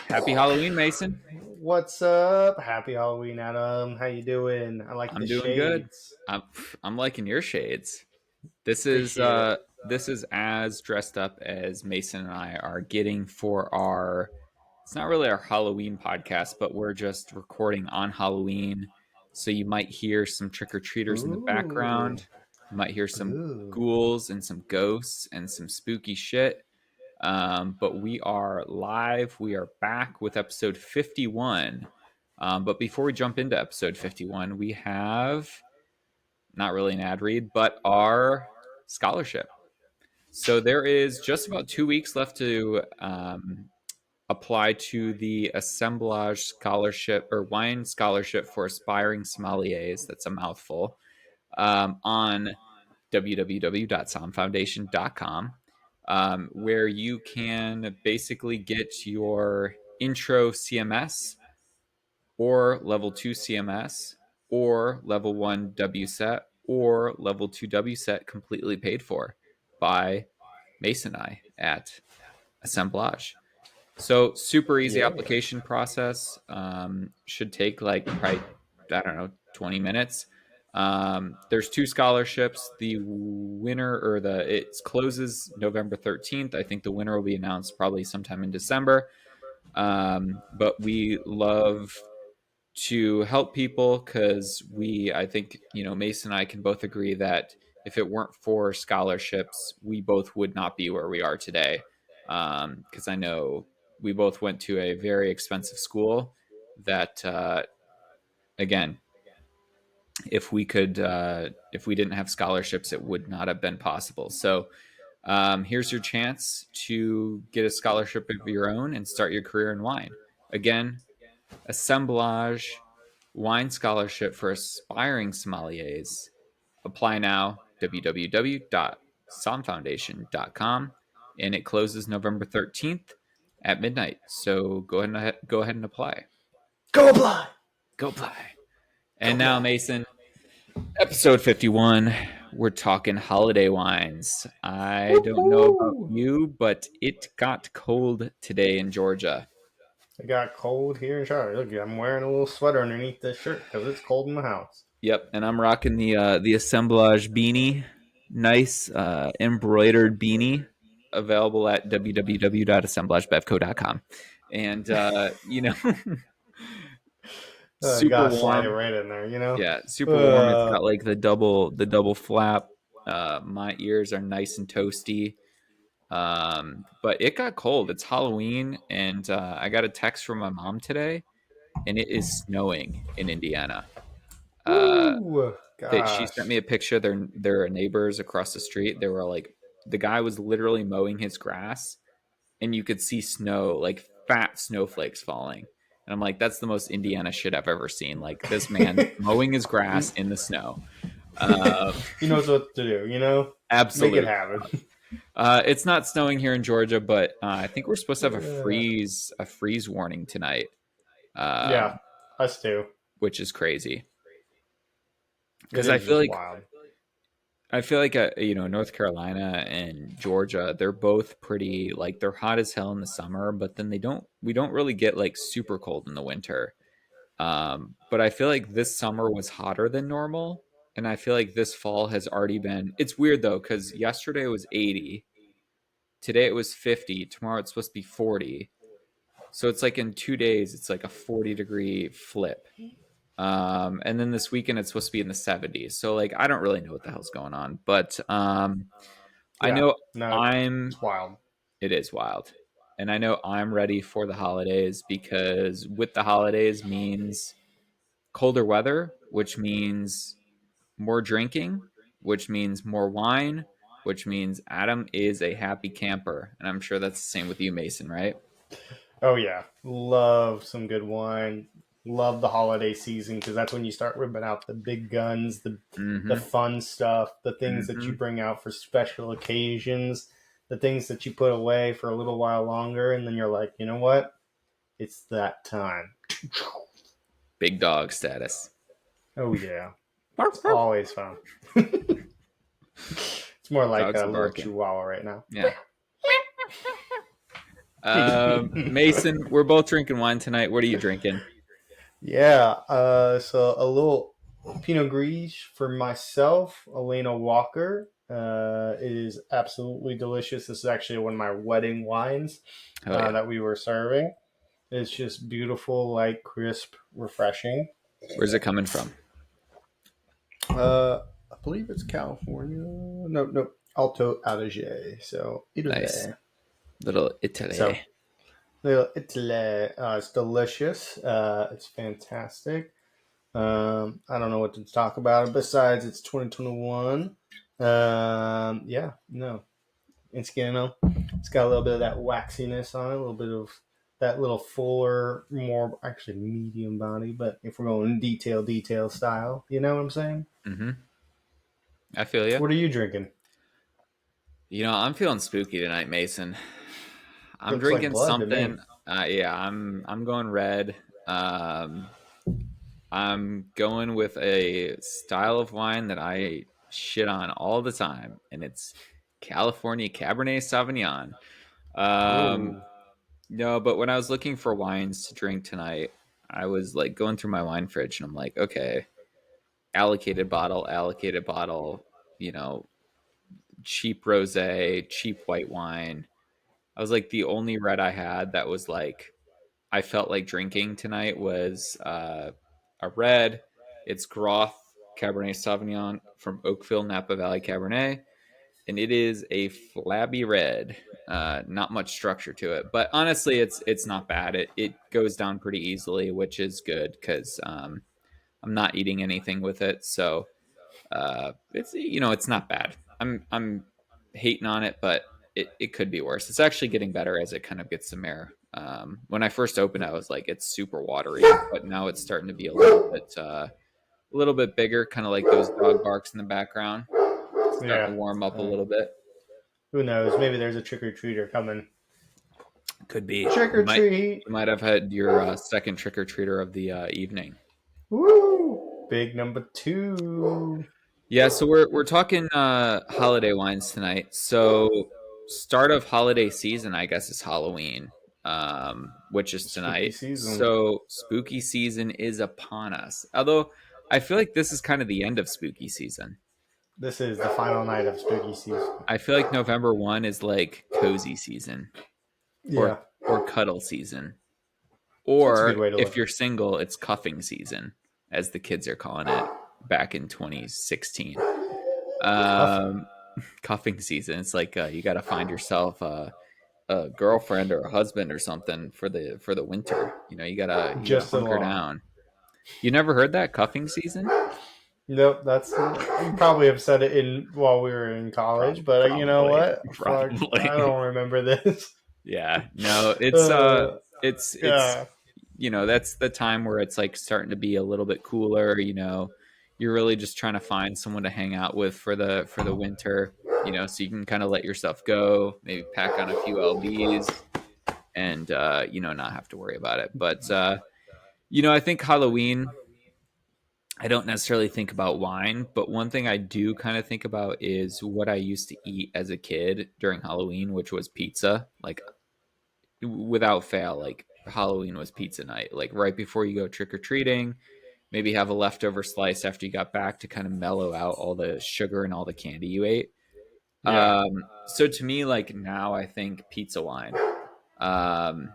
Happy Halloween, Mason. What's up? Happy Halloween, Adam. How you doing? I like I'm the doing good. shades. I'm I'm liking your shades. This is Appreciate it. uh this is as dressed up as Mason and I are getting for our it's not really our Halloween podcast, but we're just recording on Halloween. So you might hear some trick-or-treaters in the Ooh, background. You might hear some ooh. ghouls and some ghosts and some spooky shit. But we are live. We are back with episode 51. But before we jump into episode 51, we have not really an ad read, but our scholarship. So there is just about 2 weeks left to apply to the Assemblage Scholarship or Wine Scholarship for Aspiring Sommeliers. That's a mouthful. On www.somfoundation.com, where you can basically get your intro CMS or level 2 CMS or level 1 WSET or level 2 WSET completely paid for by Mason and I at Assemblage. So super easy Yeah. application process. Should take like probably, I don't know, 20 minutes. There's two scholarships. The winner or it closes November 13th. I think the winner will be announced probably sometime in December. But we love to help people because I think, Mason and I can both agree that if it weren't for scholarships, we both would not be where we are today. Because I know we both went to a very expensive school that, again, if we didn't have scholarships, it would not have been possible. So here's your chance to get a scholarship of your own and start your career in wine. Again, Assemblage Wine Scholarship for Aspiring Sommeliers. Apply now, www.somfoundation.com, and it closes November 13th at midnight. So go ahead and apply. Go apply. Go apply. Go And now, apply. Mason, episode 51, we're talking holiday wines. I don't know about Woohoo! you, but it got cold today in Georgia. It got cold here in Charlotte. Look, I'm wearing a little sweater underneath this shirt because it's cold in the house. Yep, and I'm rocking the Assemblage beanie, nice embroidered beanie, available at www.assemblagebevco.com. And You super gotta slide it warm. right in there. Yeah, super warm. It's Uh, got like the double flap. My ears are nice and toasty. But it got cold. It's Halloween, and I got a text from my mom today, and it is snowing in Indiana. Uh, she sent gosh. me a picture. Their neighbors across the street. They were like, the guy was literally mowing his grass, and you could see snow, like fat snowflakes falling. And I'm like, that's the most Indiana shit I've ever seen. Like this man mowing his grass in the snow. Uh, He knows what to do. Make it absolute. happen. It's not snowing here in Georgia, but I think we're supposed to have a Uh, freeze warning tonight, yeah, um, us too. which is crazy. It Because I is feel just like wild. North Carolina and Georgia, they're both pretty like they're hot as hell in the summer, but then we don't really get like super cold in the winter. But I feel like this summer was hotter than normal, and I feel like this fall has already been. It's weird though because yesterday it was 80, today it was 50, tomorrow it's supposed to be 40. So it's like in 2 days it's like a 40-degree flip. And then this weekend it's supposed to be in the 70s. So like I don't really know what the hell's going on, but I Yeah, know no, I'm it's wild. it is wild. And I know I'm ready for the holidays because with the holidays means colder weather, which means more drinking, which means more wine, which means Adam is a happy camper. And I'm sure that's the same with you, Mason, right? Oh yeah, love some good wine. Love the holiday season because that's when you start ripping out the big guns, the Mm-hmm. fun stuff, the things that you Mm-hmm. bring out for special occasions, the things that you put away for a little while longer, and then you're like, you know what? It's that time. Big dog status. Oh yeah, Bark, it's bark. always fun. It's more like Dogs a are little barking. chihuahua right now. Yeah. Mason, we're both drinking wine tonight. What are you drinking? Yeah, so a little Pinot Gris for myself, Elena Walker. It is absolutely delicious. This is actually one of my wedding wines Oh yeah. that we were serving. It's just beautiful, light, crisp, refreshing. Where's it coming from? I believe it's California. No, no, Alto Adige. So Nice. Italy. Little Italy. So little Italy. It's delicious. It's fantastic. I don't know what to talk about besides it's 2021. Yeah, no, it's got a little bit of that waxiness on it, a little bit of that little fuller, more actually medium body. But if we're going detail style, you know what I'm saying? Mm-hmm. I feel you. What are you drinking? I'm feeling spooky tonight, Mason. I'm Looks like drinking blood to me. something. Yeah, I'm going red. Um, I'm going with a style of wine that I shit on all the time, and it's California Cabernet Sauvignon. Um, Ooh, no, but when I was looking for wines to drink tonight, I was like going through my wine fridge, and I'm like, okay, allocated bottle, you know, cheap rosé, cheap white wine. I was like, the only red I had that was like I felt like drinking tonight was a red. It's Groth Cabernet Sauvignon from Oakville Napa Valley Cabernet, and it is a flabby red. Not much structure to it, but honestly, it's not bad. It goes down pretty easily, which is good because I'm not eating anything with it, so it's not bad. I'm hating on it, but it could be worse. It's actually getting better as it kind of gets some air. When I first opened, I was like, it's super watery, but now it's starting to be a little bit bigger, kind of like those dog barks in the background. It's starting to yeah. warm up a Uh, little bit. who knows? Maybe there's a trick or treater coming. Could be. Trick You or might treat! you might have had your second trick or treater of the evening. Woo! Big number two. Yeah, so we're talking holiday wines tonight. So start of holiday season, I guess, is Halloween, which is Spooky tonight. season. So spooky season is upon us. Although I feel like this is kind of the end of spooky season. This is the final night of spooky season. I feel like November 1 is like cozy season or Yeah, or cuddle season. that's a good Or way to if look at you're it. single, it's cuffing season, as the kids are calling it back in 2016. Cuffing. Um, Cuffing season. It's like you got to find yourself a girlfriend or a husband or something for the winter. You gotta Just hunker along. down. You never heard that cuffing season? Nope, that's you probably have said it in while we were in college, but you know Probably, what? Fuck, I probably. don't remember this. Yeah. No, Uh, it's yeah, that's the time where it's like starting to be a little bit cooler. You're really just trying to find someone to hang out with for the winter. So you can kind of let yourself go, maybe pack on a few lbs and not have to worry about it. But I think Halloween, I don't necessarily think about wine, but one thing I do kind of think about is what I used to eat as a kid during Halloween, which was pizza. Like without fail, like Halloween was pizza night. Like right before you go trick or treating, maybe have a leftover slice after you got back to kind of mellow out all the sugar and all the candy you ate. yeah, So to me, like now, I think pizza wine. Um,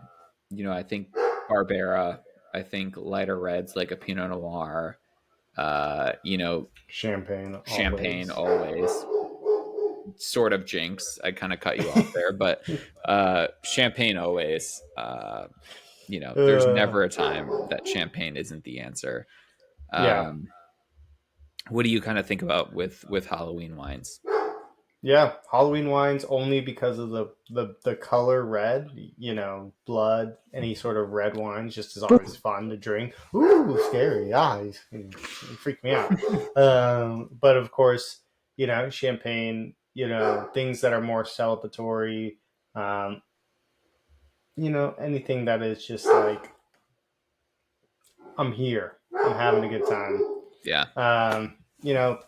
I think Barbera. I think lighter reds like a Pinot Noir. champagne Champagne always. always. Sort of jinx. I kind of cut you off there, but champagne always. There's Uh, never a time that champagne isn't the answer. yeah, Um, what do you kind of think about with Halloween wines? yeah. Halloween wines only because of the color red. You know, blood. Any sort of red wines just is always fun to drink. Ooh, scary eyes. You freak me out. But of course, champagne. Things that are more celebratory. Um, anything that is just like I'm here. I'm having a good time. Yeah,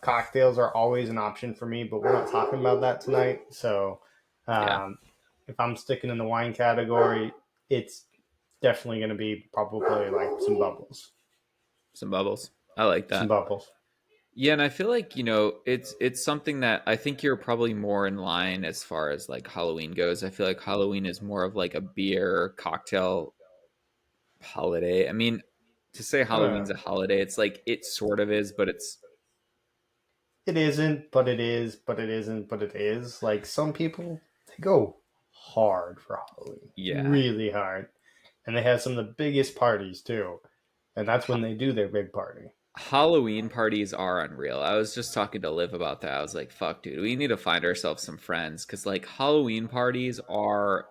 Cocktails are always an option for me, but we're not talking about that tonight. So, yeah. um, if I'm sticking in the wine category, it's definitely going to be probably like some bubbles. Some bubbles. I like Some that. bubbles. Yeah, and I feel like, it's something that I think you're probably more in line as far as like Halloween goes. I feel like Halloween is more of like a beer cocktail holiday. I mean, to say Uh, Halloween's a holiday, it's like it sort of is, but it's it isn't, but it is, but it isn't, but it is. Like some people, they go hard for Halloween, yeah. really hard, and they have some of the biggest parties too. And that's when they do their big party. Halloween parties are unreal. I was just talking to Liv about that. I was like, fuck, dude, we need to find ourselves some friends because, like, Halloween parties are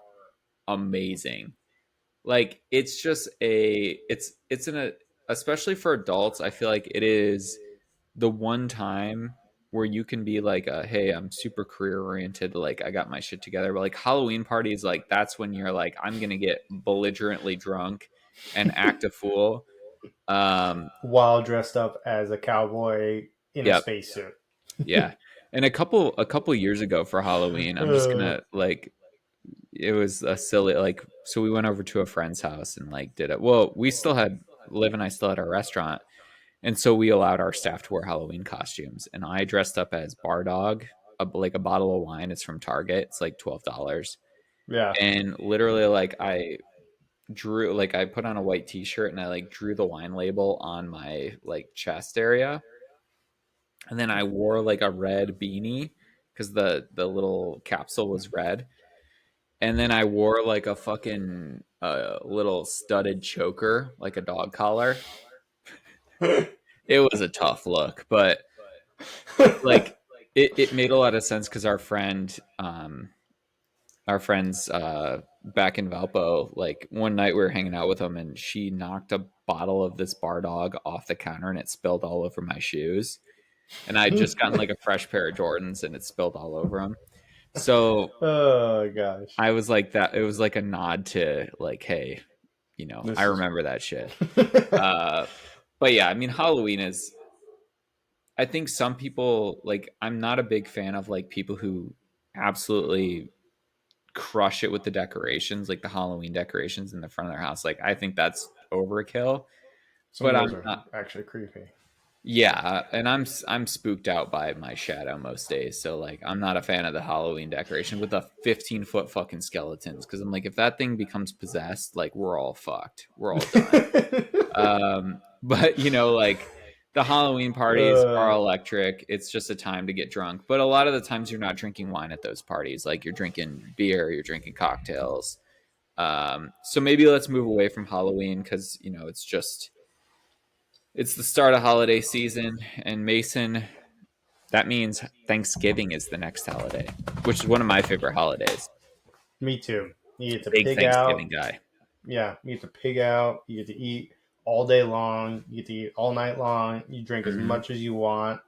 amazing. Like, it's just it's especially for adults, I feel like it is the one time where you can be like, hey, I'm super career oriented. Like, I got my shit together. But, like, Halloween parties, like, that's when you're like, I'm going to get belligerently drunk and act a fool. While dressed up as a cowboy in a Yep. spacesuit. Yeah. And a couple years ago for Halloween, I'm just Uh, gonna like it was a silly like so we went over to a friend's house and like did it. Well, we still had Liv and I still had our restaurant, and so we allowed our staff to wear Halloween costumes. And I dressed up as Bar Dog, like a bottle of wine. It's from Target. It's like $12. yeah. And literally like I put on a white t-shirt and I like drew the wine label on my like chest area, and then I wore like a red beanie because the little capsule was red, and then I wore like a fucking little studded choker, like a dog collar. It was a tough look, but like it made a lot of sense because our friends back in Valpo, like one night we were hanging out with them and she knocked a bottle of this Bar Dog off the counter and it spilled all over my shoes. And I'd just gotten like a fresh pair of Jordans and it spilled all over them. So Oh gosh. I was like that. It was like a nod to like, hey, I This is remember that shit. Uh, but yeah, I mean, Halloween is. I think some people like. I'm not a big fan of like people who absolutely crush it with the decorations, like the Halloween decorations in the front of their house. Like, I think that's overkill. some But of those I'm are not. actually creepy. Yeah, and I'm spooked out by my shadow most days. So like I'm not a fan of the Halloween decoration with the 15-foot fucking skeletons because I'm like if that thing becomes possessed, like we're all fucked. We're all done. But like the Halloween parties are uh, electric. It's just a time to get drunk. But a lot of the times you're not drinking wine at those parties. Like you're drinking beer, you're drinking cocktails. So maybe let's move away from Halloween because it's the start of holiday season, and Mason, that means Thanksgiving is the next holiday, which is one of my favorite holidays. Me too. You get to Big pig Thanksgiving out. guy. Yeah, you get to pig out. You get to eat all day long. You get to eat all night long. You drink as Hmm. much as you want,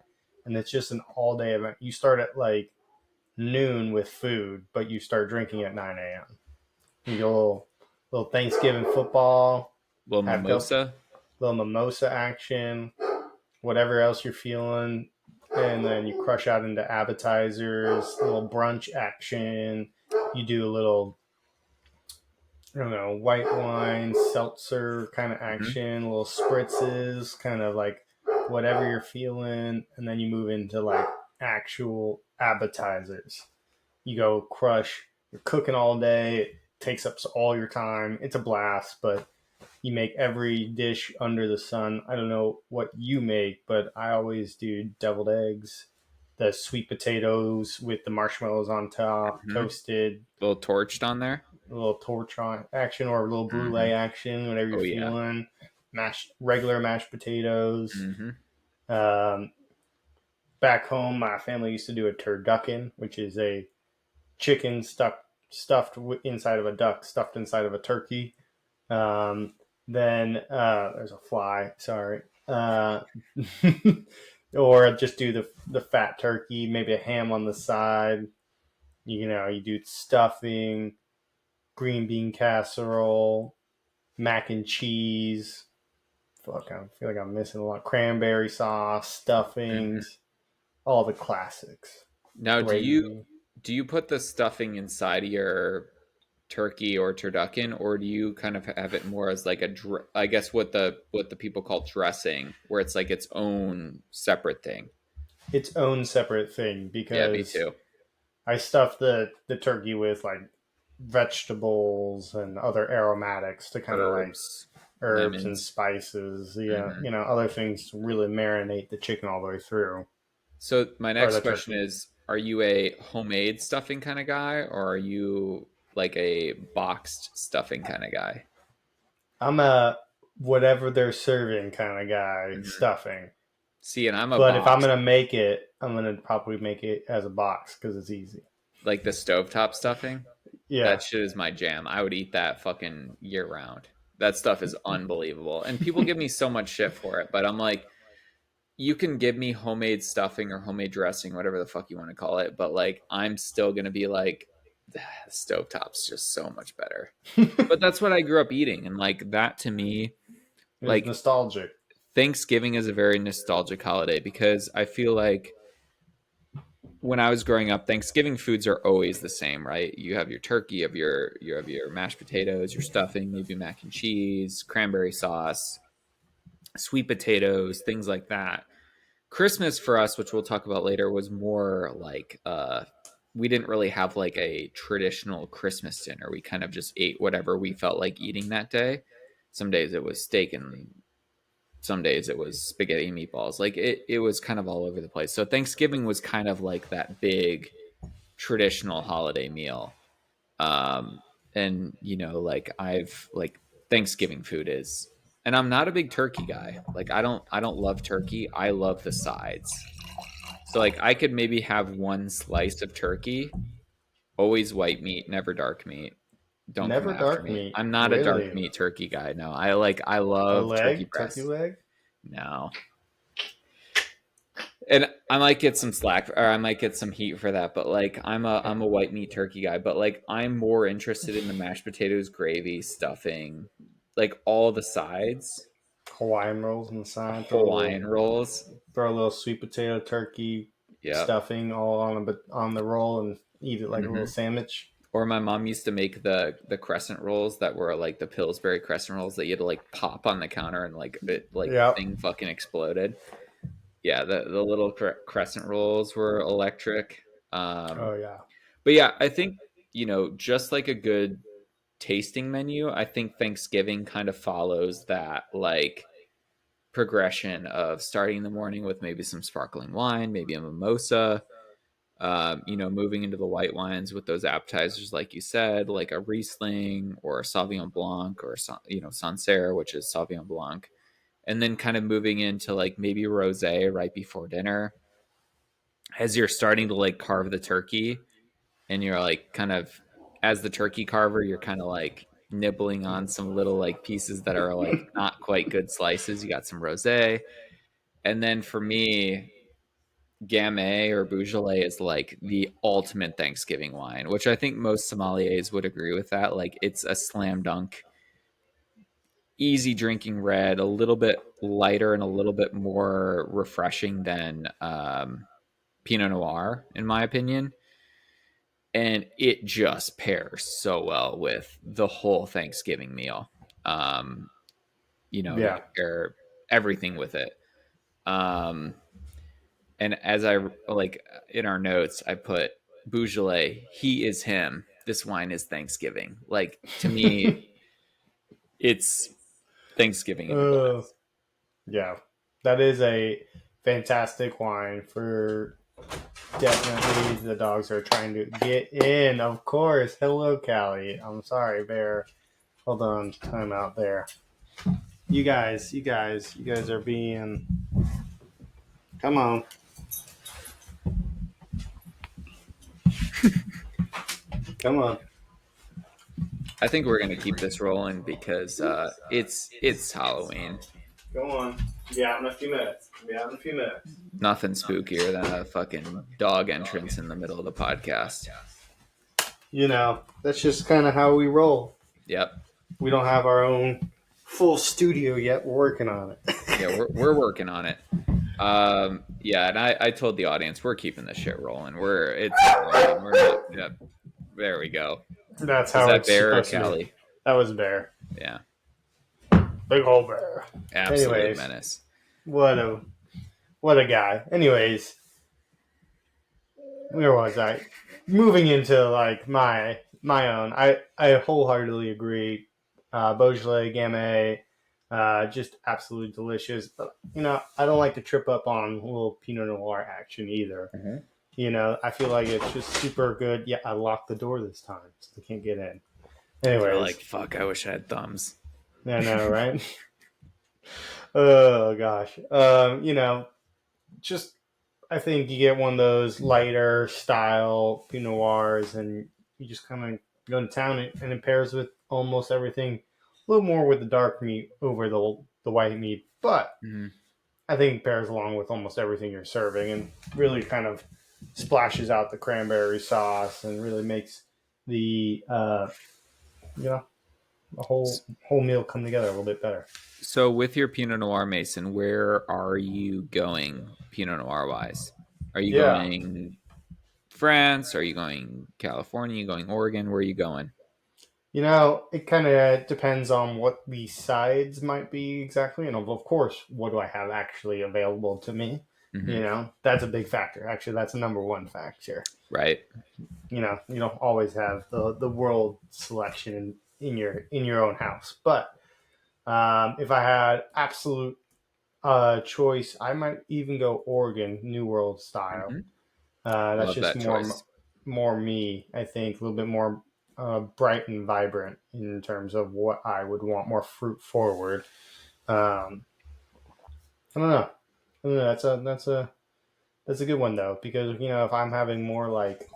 and it's just an all day event. You start at like noon with food, but you start drinking at 9 a.m. You go little Thanksgiving football, Little have a couple mimosa. little mimosa action, whatever else you're feeling, and then you crush out into appetizers, a little brunch action. You do a little, I don't know, white wine, seltzer kind of Hmm. action, little spritzes, kind of like whatever you're feeling, and then you move into like actual appetizers. You go crush. You're cooking all day. It takes up all your time. It's a blast, but you make every dish under the sun. I don't know what you make, but I always do deviled eggs, the sweet potatoes with the marshmallows on top, Hmm. toasted, Little torched on there. a little torch on action or a little Hmm. brulee action, whatever you're Oh yeah. feeling. Regular mashed potatoes. Hmm. Um, Back home, my family used to do a turducken, which is a chicken stuffed inside of a duck, stuffed inside of a turkey. Um, then there's a fly. Sorry. Or just do the fat turkey, maybe a ham on the side. You do stuffing, green bean casserole, mac and cheese. Fuck, I feel like I'm missing a lot. Cranberry sauce, Hmm. stuffings, all the classics. Now, do you Gravy. do you put the stuffing inside of your? turkey or turducken, or do you kind of have it more as like I guess what the people call dressing, where it's like its own separate thing? Its own separate thing Yeah, me because too. I stuff the turkey with like vegetables and other aromatics to kind of like Herbs, herbs and lemons. spices. Yeah, Hmm. other things to really marinate the chicken all the way through So my or next the question turkey. is: are you a homemade stuffing kind of guy, or are you like a boxed stuffing kind of guy? I'm a whatever they're serving kind of guy, Hmm. stuffing. See, and I'm a But if I'm box, gonna make it, I'm gonna probably make it as a box because it's easy. like the stovetop stuffing. Yeah, That shit is my jam. I would eat that fucking year round. That stuff is unbelievable. And people give me so much shit for it, but I'm like, you can give me homemade stuffing or homemade dressing, whatever the fuck you want to call it, but like, I'm still gonna be like, stovetop's just so much better. But that's what I grew up eating, and like that to me, it's like nostalgic. Thanksgiving is a very nostalgic holiday because I feel like when I was growing up, Thanksgiving foods are always the same, right? You have your turkey, you have your mashed potatoes, your stuffing, maybe mac and cheese, cranberry sauce, sweet potatoes, things like that. Christmas for us, which we'll talk about later, was more like we didn't really have like a traditional Christmas dinner. We kind of just ate whatever we felt like eating that day. Some days it was steak and some days it was spaghetti and meatballs. Like it was kind of all over the place. So Thanksgiving was kind of like that big traditional holiday meal. Um, and like I've like Thanksgiving food is, and I'm not a big turkey guy. Like I don't love turkey. I love the sides. So like I could maybe have one slice of turkey, always white meat, never dark meat. Don't come Never after dark me. meat, I'm not a dark really. meat turkey guy. No, I A love turkey leg, turkey breasts. leg. No. And I might get some slack or I might get some heat for that, but like I'm a white meat turkey guy, but like I'm more interested in the mashed potatoes, gravy, stuffing, like all the sides, Hawaiian rolls on the side. Hawaiian rolls. Throw a little sweet potato, turkey, Yep. stuffing all on the roll and eat it like a little Hmm. sandwich. Or my mom used to make the crescent rolls that were like the Pillsbury crescent rolls that you had to like pop on the counter and like the Yep. thing fucking exploded. Yeah, the little crescent rolls were electric. Um, Oh yeah. but yeah, I think just like a good tasting menu, I think Thanksgiving kind of follows that like progression of starting the morning with maybe some sparkling wine, maybe a mimosa, moving into the white wines with those appetizers, like you said, like a Riesling or a Sauvignon Blanc or, Sancerre, which is Sauvignon Blanc, and then kind of moving into like maybe rosé right before dinner as you're starting to like carve the turkey and you're like kind of as the turkey carver you're kind of like nibbling on some little like pieces that are like not quite good slices. You got some rosé, and then for me Gamay or Beaujolais is like the ultimate Thanksgiving wine, which I think most sommeliers would agree with that. Like it's a slam dunk, easy drinking red, a little bit lighter and a little bit more refreshing than Pinot Noir, in my opinion. And it just pairs so well with the whole Thanksgiving meal. Um, you Yeah. can pair everything with it. Um, and as I like in our notes, I put Beaujolais. He is him. This wine is Thanksgiving. Like to me, it's Thanksgiving in a uh, glass. yeah. That is a fantastic wine for definitely the dogs are trying to get in. Of course. Hello, Callie. I'm sorry, Bear. Hold on. Time out there. You guys are being. Come on. Come on. I think we're gonna keep this rolling because it's Halloween. Go on. Be out in a few minutes. Be out in a few minutes. Nothing spookier than a fucking dog entrance in the middle of the podcast. That's just kind of how we roll. Yep. We don't have our own full studio yet. We're working on it. Yeah, we're working on it. Yeah, and I told the audience we're keeping this shit rolling. It's rolling. We're not. Yep. There we go. That's Was how that it's Bear or supposed to be. Cali? That was Bear. Yeah, Big old Bear. absolute Anyways, menace. what a what a guy. Anyways, where was I? Moving into like my own, I wholeheartedly agree. Beaujolais Gamay, just absolutely delicious. But I don't like to trip up on a little Pinot Noir action either. Mhm. I feel like it's just super good. Yeah, I locked the door this time, so they can't get in. They're Anyways, like, fuck, I wish I had thumbs. I know, right? Oh gosh, just I think you get one of those lighter style Pinot Noirs, and you just kind of go to town, and it pairs with almost everything. A little more with the dark meat over the white meat, but Mhm. I think it pairs along with almost everything you're serving, and really kind of splashes out the cranberry sauce, and really makes the you know the whole meal come together a little bit better. So with your Pinot Noir, Mason, where are you going Pinot Noir wise? Are you Yeah, going France? Are you going California? Are you going Oregon? Where are you going? It kind of depends on what the sides might be exactly, and of course, what do I have actually available to me? Hmm. That's a big factor. Actually, that's a number one factor. Right. You don't always have the world selection in your own house, but if I had absolute choice, I might even go Oregon New World style. Hmm. That's Love just that choice. more me. I think a little bit more bright and vibrant in terms of what I would want, more fruit forward. Um, I don't know. I don't know. That's a good one though, because if I'm having more like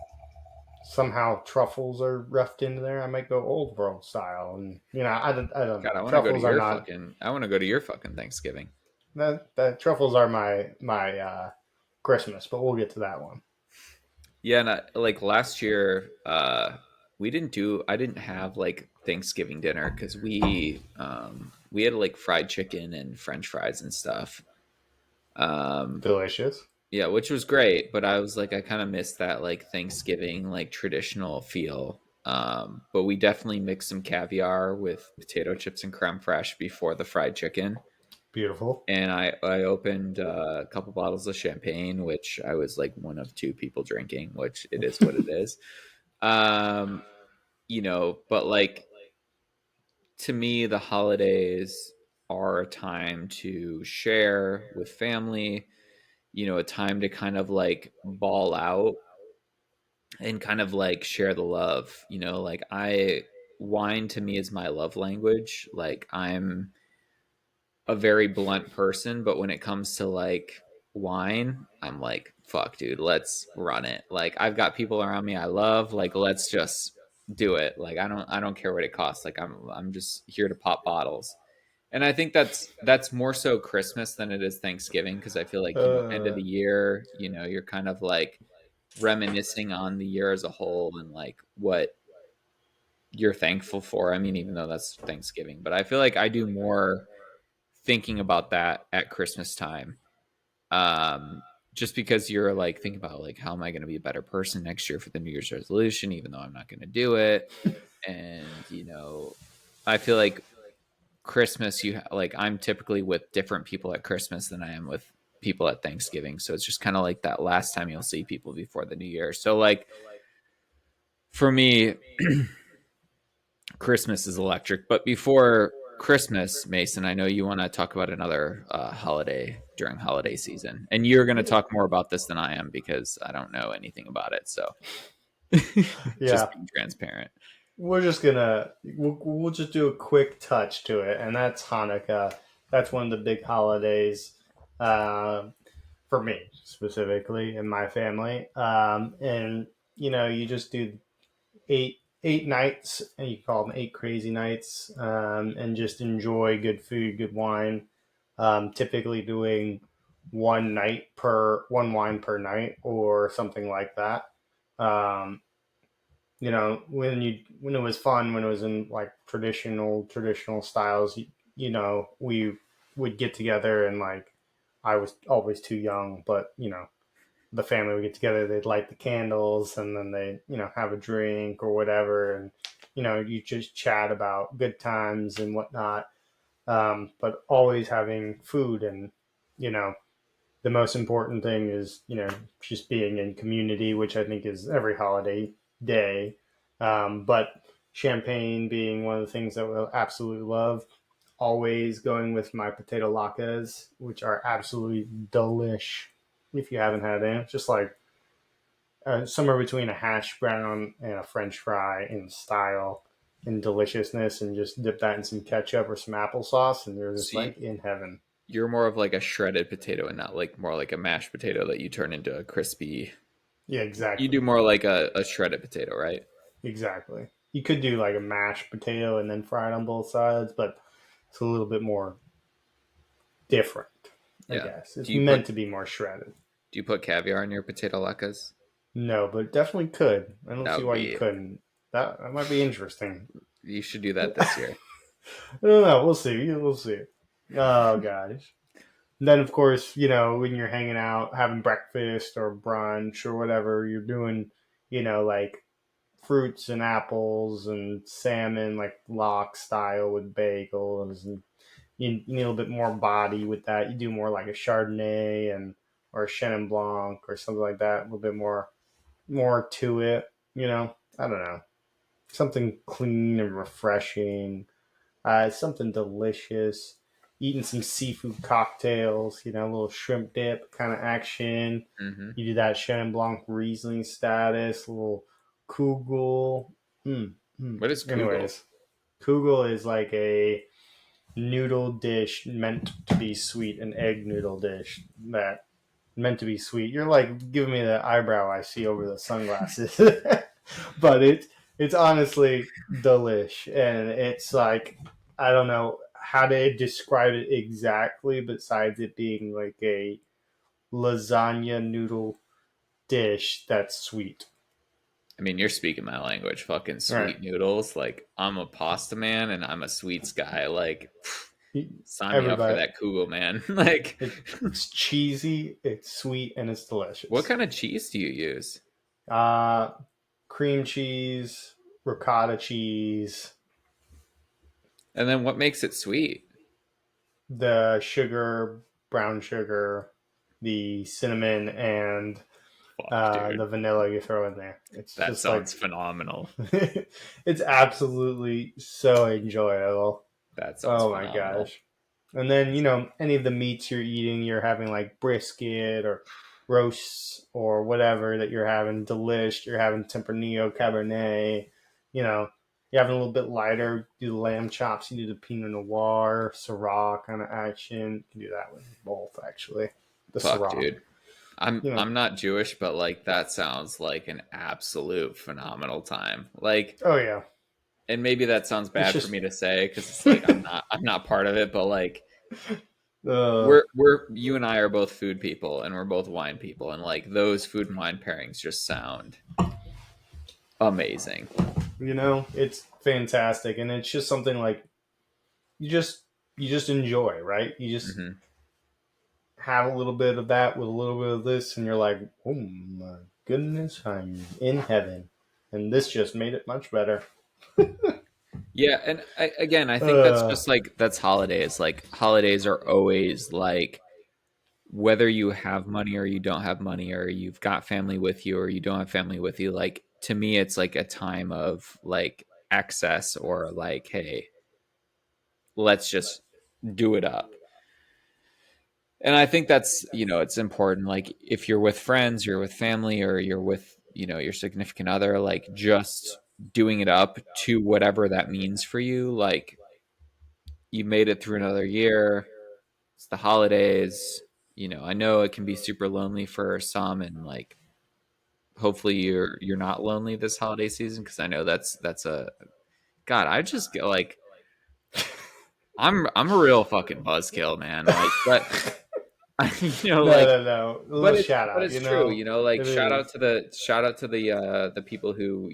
somehow truffles are roughed into there, I might go old world style, and I don't God, know. I want to go to Truffles are your not fucking. I want to go to your fucking Thanksgiving. that truffles are my Christmas, but we'll get to that one. Yeah, and like last year, we didn't do. I didn't have like Thanksgiving dinner because we had like fried chicken and French fries and stuff. Um, Delicious. Yeah, which was great, but I was like, I kind of missed that like Thanksgiving like traditional feel. But we definitely mixed some caviar with potato chips and creme fraiche before the fried chicken, Beautiful. and I opened a couple bottles of champagne, which I was like one of two people drinking, which it is what it is. Um, but like to me, the holidays are a time to share with family, a time to kind of like ball out and kind of like share the love, like wine to me is my love language. Like I'm a very blunt person, but when it comes to like wine, I'm like, fuck, dude, let's run it. Like I've got people around me I love, like let's just do it. Like I don't care what it costs. Like I'm just here to pop bottles. And I think that's more so Christmas than it is Thanksgiving because I feel like, end of Uh, the year, you're kind of like reminiscing on the year as a whole and like what you're thankful for. I mean, even though that's Thanksgiving, but I feel like I do more thinking about that at Christmas time. Um, just because you're like thinking about like how am I going to be a better person next year for the New Year's resolution, even though I'm not going to do it. And I feel like Christmas, like I'm typically with different people at Christmas than I am with people at Thanksgiving. So it's just kind of like that last time you'll see people before the New Year. So like for me, Christmas is electric. But before Christmas, Mason, I know you want to talk about another holiday during holiday season, and you're going to talk more about this than I am because I don't know anything about it. So yeah, just being transparent. we'll just do a quick touch to it, and that's Hanukkah. That's one of the big holidays um, for me specifically and my family. And you just do eight nights, and you call them 8 crazy nights, and just enjoy good food, good wine. Typically doing one wine per night or something like that. Um, when it was fun, when it was in like traditional styles, we would get together, and like I was always too young, but the family would get together, they'd light the candles, and then they have a drink or whatever, and you just chat about good times and whatnot. But always having food, and you know the most important thing is just being in community, which I think is every holiday day. But champagne being one of the things that we'll absolutely love. Always going with my potato latkes, which are absolutely delish. If you haven't had it, just like somewhere between a hash brown and a French fry in style and deliciousness, and just dip that in some ketchup or some applesauce, and they're just See, like in heaven. you're more of like a shredded potato and not like more like a mashed potato that you turn into a crispy. Yeah, You do exactly. more like a shredded potato, right? Exactly. You could do like a mashed potato and then fry it on both sides, but it's a little bit more different, I Yeah. guess. Do It's you meant put to be more shredded. do you put caviar in your potato latkes? No, but definitely could. I don't That see would why you be. couldn't. That might be interesting. You should do that this I year. don't know. We'll see. We'll see. Oh gosh. Then of course, when you're hanging out, having breakfast or brunch or whatever you're doing, like fruits and apples and salmon, like lock style with bagels, and you need a little bit more body with that. You do more like a Chardonnay and or a Chenin Blanc or something like that. A little bit more to it. I don't know, something clean and refreshing. Something delicious. Eating some seafood cocktails. A little shrimp dip kind of action. Hmm. You do that Chenin Blanc Riesling status. A little Kugel. Mm, mm. What is kugel? Anyways, Kugel is like a noodle dish meant to be sweet, an egg noodle dish that meant to be sweet. You're like giving me the eyebrow I see over the sunglasses, but it's honestly delish, and it's like I don't know how to describe it exactly, besides it being like a lasagna noodle dish that's sweet. I mean, you're speaking my language. Fucking All right, sweet noodles. Like I'm a pasta man and I'm a sweets guy. Like sign me up for everybody. that kugel, man. Like It's cheesy, it's sweet, and it's what delicious. kind of cheese do you use? Uh, Cream cheese, ricotta cheese, And then what makes it sweet? the sugar, brown sugar, the cinnamon, and Fuck, dude. the vanilla you throw in there. It's That just sounds like phenomenal. it's absolutely so enjoyable. That sounds Oh my phenomenal. gosh. And then, any of the meats you're eating, you're having like brisket or roasts or whatever that you're having, delish, you're having Tempranillo, Cabernet, you know, you're having a little bit lighter, do the lamb chops, you do the Pinot Noir, Syrah kind of action. You can do that with both, actually. The Fuck, Syrah. dude. I'm You know, I'm not Jewish, but like that sounds like an absolute phenomenal time. Like, oh yeah. and maybe that sounds It's bad for just, me to say because it's like I'm not part of it, but like uh, we're you and I are both food people and we're both wine people, and like those food and wine pairings just sound amazing. it's fantastic. And it's just something like you just, you just enjoy, right? You just Hmm. have a little bit of that with a little bit of this, and you're like, oh my goodness, I'm in heaven. And this just made it much better. Yeah, and again, I think that's Uh, just like that's holidays. Like holidays are always like whether you have money or you don't have money or you've got family with you or you don't have family with you, like to me it's like a time of like excess or like hey, let's just do it up. And I think that's, it's important, like if you're with friends, you're with family, or you're with, your significant other, like just doing it up to whatever that means for you. Like you made it through another year, it's the holidays. I know it can be super lonely for some, and like hopefully you're not lonely this holiday season, because I know that's a god. I just get like I'm a real fucking buzzkill, man. Like, but no, like, no, no. A little but it's shout but out, it's true. Like It is. shout out to the people who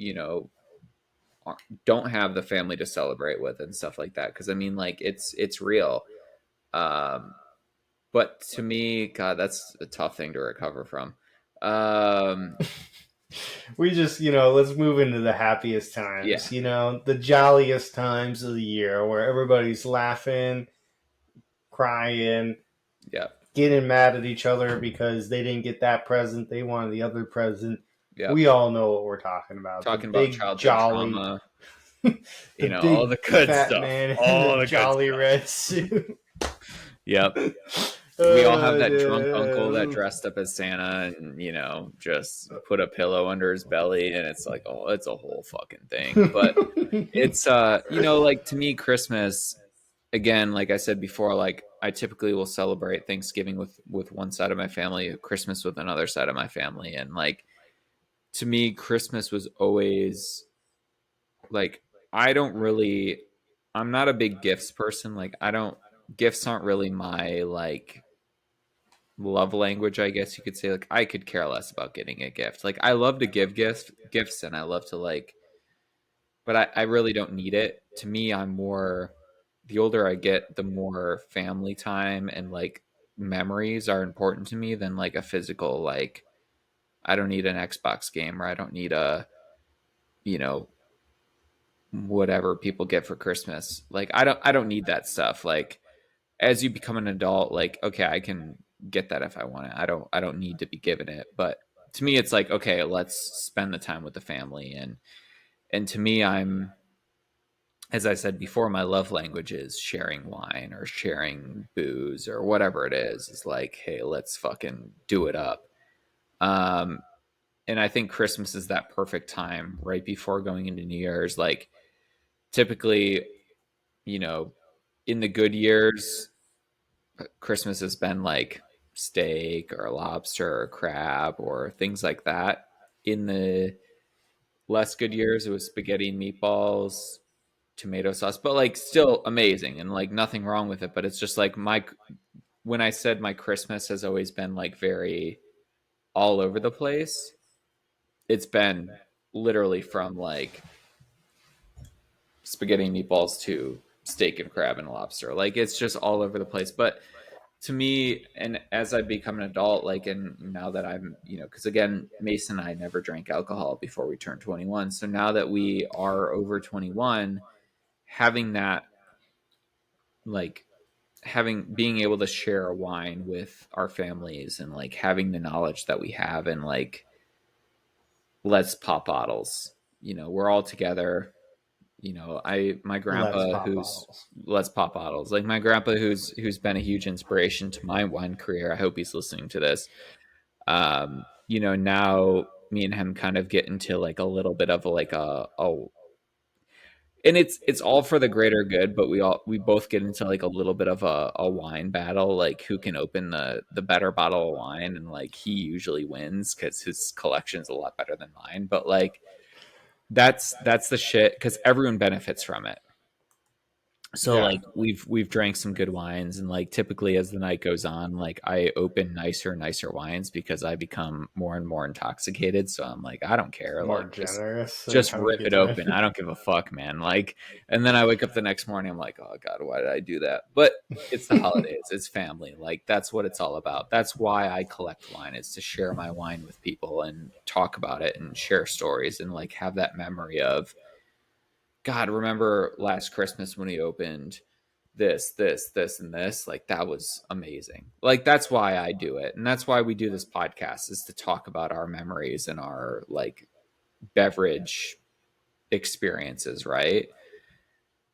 don't have the family to celebrate with and stuff like that. Because I mean, like it's real. Um, but to me, God, that's a tough thing to recover from. Um, We just, let's move into the happiest times, Yeah. the jolliest times of the year where everybody's laughing, crying, Yep. getting mad at each other because they didn't get that present, they wanted the other present. Yep. We all know what we're talking about. The Talking about big childhood jolly, trauma, the all big the good fat stuff. man in the All the good jolly stuff. red suit. Yep. We all have that drunk uncle that Uh, dressed up as Santa and, just put a pillow under his belly and it's like, oh, it's a whole fucking thing. But it's like to me, Christmas, again, like I said before, like I typically will celebrate Thanksgiving with one side of my family, Christmas with another side of my family. And like to me, Christmas was always like I don't really I'm not a big gifts person. Like I don't gifts aren't really my like love language, I guess you could say. Like I could care less about getting a gift. Like I love to give gifts and I love to like but I really don't need it. To me, I'm more the older I get, the more family time and like memories are important to me than like a physical like I don't need an Xbox game or I don't need a you know whatever people get for Christmas. Like I don't need that stuff. Like as you become an adult, like okay, I can get that if I want it. I don't need to be given it. But to me it's like okay, let's spend the time with the family and to me I'm as I said before, my love language is sharing wine or sharing booze or whatever it is. It's like, hey, let's fucking do it up. Um, and I think Christmas is that perfect time right before going into New Year's. Like typically, you know, in the good years, Christmas has been like steak or lobster or crab or things like that. In the less good years, it was spaghetti and meatballs, tomato sauce, but like still amazing and like nothing wrong with it. But it's just like my when I said my Christmas has always been like very all over the place, it's been literally from like spaghetti and meatballs to steak and crab and lobster. Like it's just all over the place. But to me, and as I become an adult, like, and now that I'm, because again, Mason and I never drank alcohol before we turned 21. So now that we are over 21, having that, like, being able to share a wine with our families and like having the knowledge that we have and like let's pop bottles, we're all together. My let's grandpa pop who's bottles. let's pop bottles, like my grandpa who's been a huge inspiration to my wine career. I hope he's listening to this. Now me and him kind of get into like a little bit of like a and it's all for the greater good, but we both get into like a little bit of a wine battle, like who can open the better bottle of wine, and like he usually wins because his collection's a lot better than mine. But like that's the shit because everyone benefits from it. So Yeah, like we've drank some good wines, and like typically as the night goes on, like I open nicer and nicer wines because I become more and more intoxicated. So I'm like, I don't care, more like generous and just having a rip good it time. open. I don't give a fuck, man. Like, and then I wake up the next morning, I'm like, oh god, why did I do that? But it's the holidays, it's family. Like that's what it's all about. That's why I collect wine, is to share my wine with people and talk about it and share stories and like have that memory of God, remember last Christmas when we opened this, and this? Like that was amazing. Like that's why I do it. And that's why we do this podcast, is to talk about our memories and our like beverage experiences, right?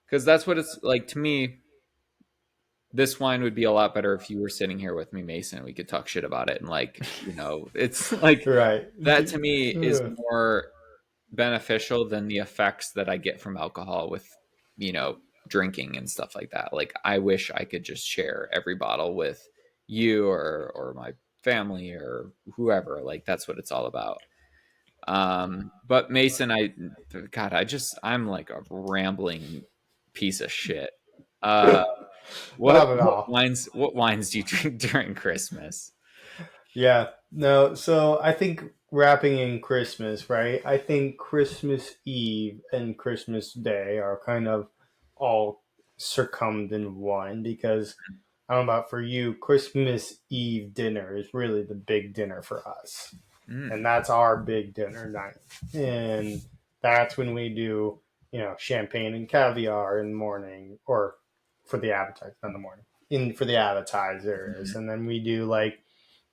Because that's what it's like to me. This wine would be a lot better if you were sitting here with me, Mason. We could talk shit about it. And like, it's like Right. that to me is more beneficial than the effects that I get from alcohol with, you know, drinking and stuff like that. Like I wish I could just share every bottle with you or my family or whoever. Like that's what it's all about. But Mason, God, I'm like a rambling piece of shit. Uh, what Not at what all. wines do you drink during Christmas? Yeah. No, so I think wrapping in Christmas, right? I think Christmas Eve and Christmas Day are kind of all circummed in one because I don't know about for you, Christmas Eve dinner is really the big dinner for us. and Mm. that's our big dinner night. And that's when we do, champagne and caviar in the morning, or for the appetizer, not in the morning, in for the appetizers, Hmm. and then we do like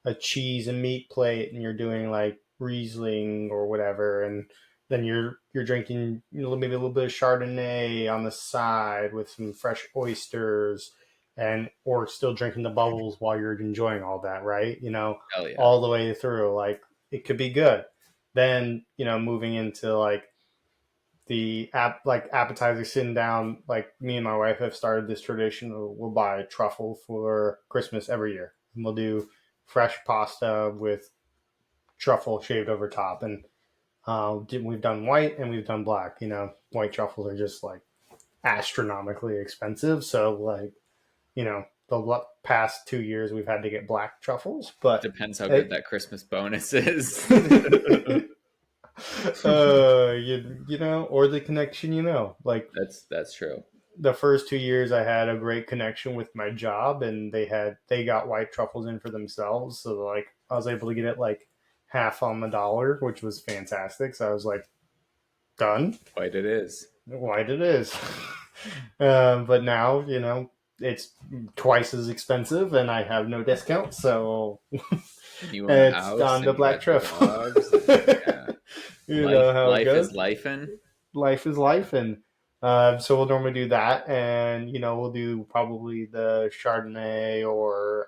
a cheese and meat plate, and you're doing like Riesling or whatever, and then you're drinking, maybe a little bit of Chardonnay on the side with some fresh oysters, and or still drinking the bubbles while you're enjoying all that, right? Hell yeah. All the way through. Like it could be good. Then moving into like appetizer, sitting down. Like me and my wife have started this tradition. We'll buy truffle for Christmas every year, and we'll do fresh pasta with truffle shaved over top. And we've done white and we've done black. White truffles are just like astronomically expensive, so like the past 2 years we've had to get black truffles, but Depends how good it, that Christmas bonus is. or the connection, like That's true. the first 2 years I had a great connection with my job, and they got white truffles in for themselves, so like I was able to get it like half on the dollar, which was fantastic. So I was like, done. Quite it is. White it is. But now it's twice as expensive, and I have no discount, so And you own a it's house down to and you black got two truffle. dogs and yeah. You Life know how it life is goes. lifing. Life is life, and so we'll normally do that, and we'll do probably the Chardonnay, or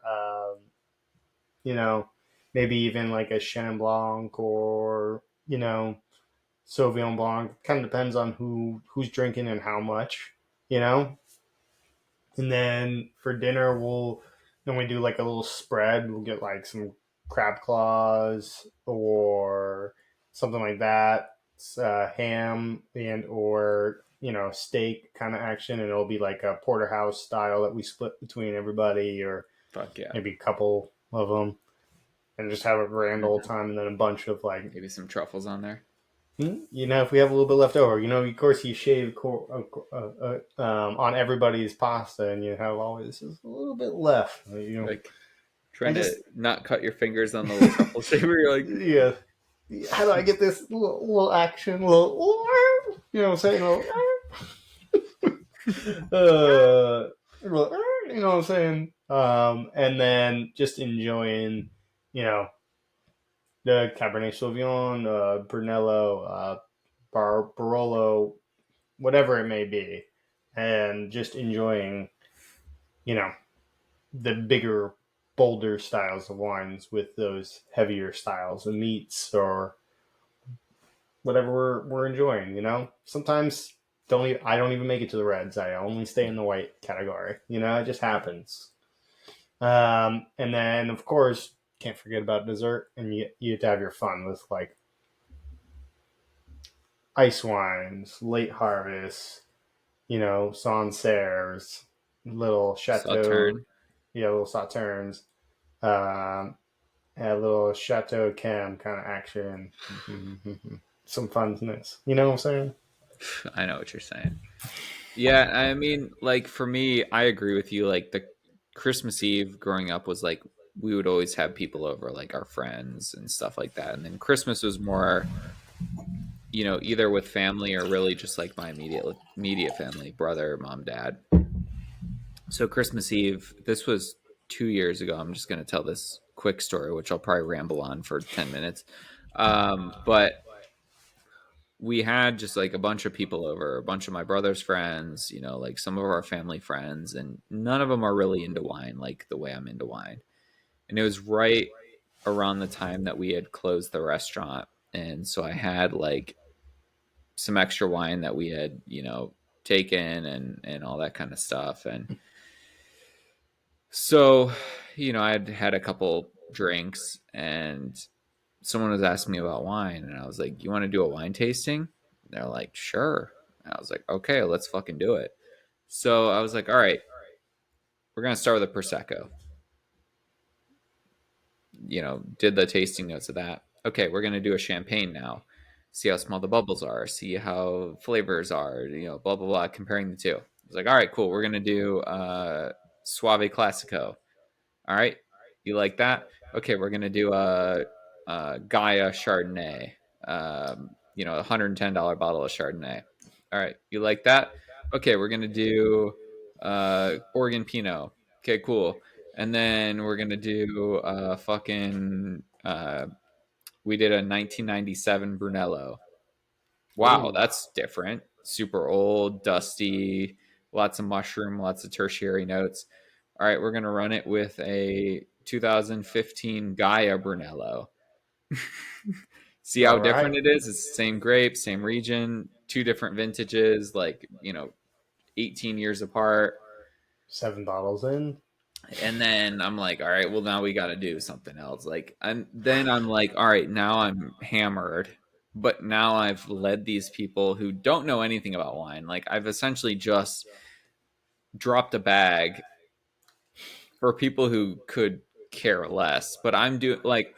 you know maybe even like a Chenin Blanc, or Sauvignon Blanc. Kind of depends on who's drinking and how much, you know. And then for dinner, then we do like a little spread. We'll get like some crab claws or something like that, ham and or steak kind of action, and it'll be like a porterhouse style that we split between everybody, or Fuck yeah. maybe a couple of them, and just have a grand old Hmm. time. And then a bunch of like, Maybe some truffles on there. if we have a little bit left over, of course you shave on everybody's pasta, and you have always just a little bit left. Like I trying to just, not cut your fingers on the little truffle shaver. You're like, yeah. How do I get this little action, little, what I'm saying, what I'm saying, and then just enjoying, you know, the Cabernet Sauvignon, Brunello, Barolo, whatever it may be, and just enjoying, you know, the bigger, bolder styles of wines with those heavier styles of meats, or whatever we're enjoying. Sometimes I don't even make it to the reds. I only stay in the white category. It just happens. And then of course can't forget about dessert, and you have to have your fun with like ice wines, late harvest, Sancerres, little chateau, Sauterne. yeah, little sauternes, um, a little chateau cam kind of action, some funness. You know what I'm saying? I know what you're saying. Yeah, I mean, like for me, I agree with you. Like the Christmas Eve growing up was like we would always have people over, like our friends and stuff like that. And then Christmas was more, either with family or really just like my immediate family, brother, mom, dad. So Christmas Eve, this was 2 years ago. I'm just going to tell this quick story, which I'll probably ramble on for 10 minutes. But we had just like a bunch of people over, a bunch of my brother's friends, like some of our family friends, and none of them are really into wine like the way I'm into wine. And it was right around the time that we had closed the restaurant. And so I had like some extra wine that we had, taken and all that kind of stuff. And so, I'd had a couple drinks and someone was asking me about wine, and I was like, "You want to do a wine tasting?" They're like, "Sure." And I was like, "Okay, let's fucking do it." So I was like, "All right, we're gonna start with a prosecco." Did the tasting notes of that. Okay, we're gonna do a champagne now. See how small the bubbles are. See how flavors are. Blah blah blah. Comparing the two. I was like, "All right, cool. We're gonna do Suave Classico." All right, you like that? Okay, we're gonna do Gaia Chardonnay. $110 bottle of Chardonnay. All right, you like that? Okay, we're gonna do Oregon Pinot. Okay, cool. And then we're gonna do fucking. We did a 1997 Brunello. Wow, Ooh. that's different. Super old, dusty, lots of mushroom, lots of tertiary notes. All right, we're going to run it with a 2015 Gaia Brunello. See how All different right. it is? It's the same grape, same region, two different vintages, like, 18 years apart. 7 bottles in. And then I'm like, all right, well, now we got to do something else. Like, and then I'm like, all right, now I'm hammered, but now I've led these people who don't know anything about wine. Like, I've essentially just dropped a bag for people who could care less. But I'm doing like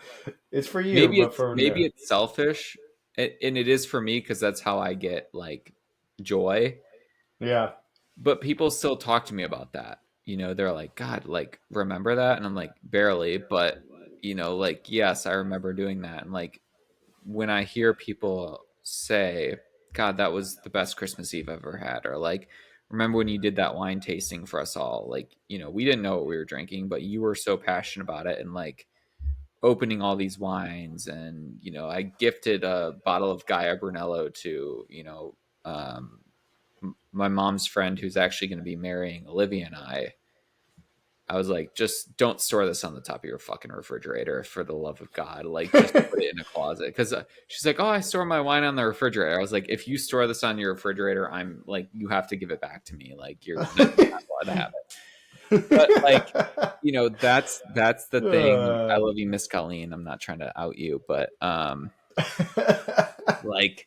It's for you, but for maybe no. it's selfish, and it is for me because that's how I get like joy. Yeah. But people still talk to me about that. They're like, God, like, remember that? And I'm like, barely, but like, yes, I remember doing that. And like, when I hear people say, God, that was the best Christmas Eve I've ever had, or like, remember when you did that wine tasting for us all? Like, we didn't know what we were drinking, but you were so passionate about it, and like opening all these wines. And I gifted a bottle of Gaia Brunello to um, my mom's friend who's actually going to be marrying Olivia and I was like, just don't store this on the top of your fucking refrigerator for the love of God. Like, just put it in a closet. Because she's like, oh, I store my wine on the refrigerator. I was like, if you store this on your refrigerator, I'm like, you have to give it back to me. Like, you're not allowed to have it. But like, that's the thing. I uh, love you, Miss Colleen. I'm not trying to out you, but like,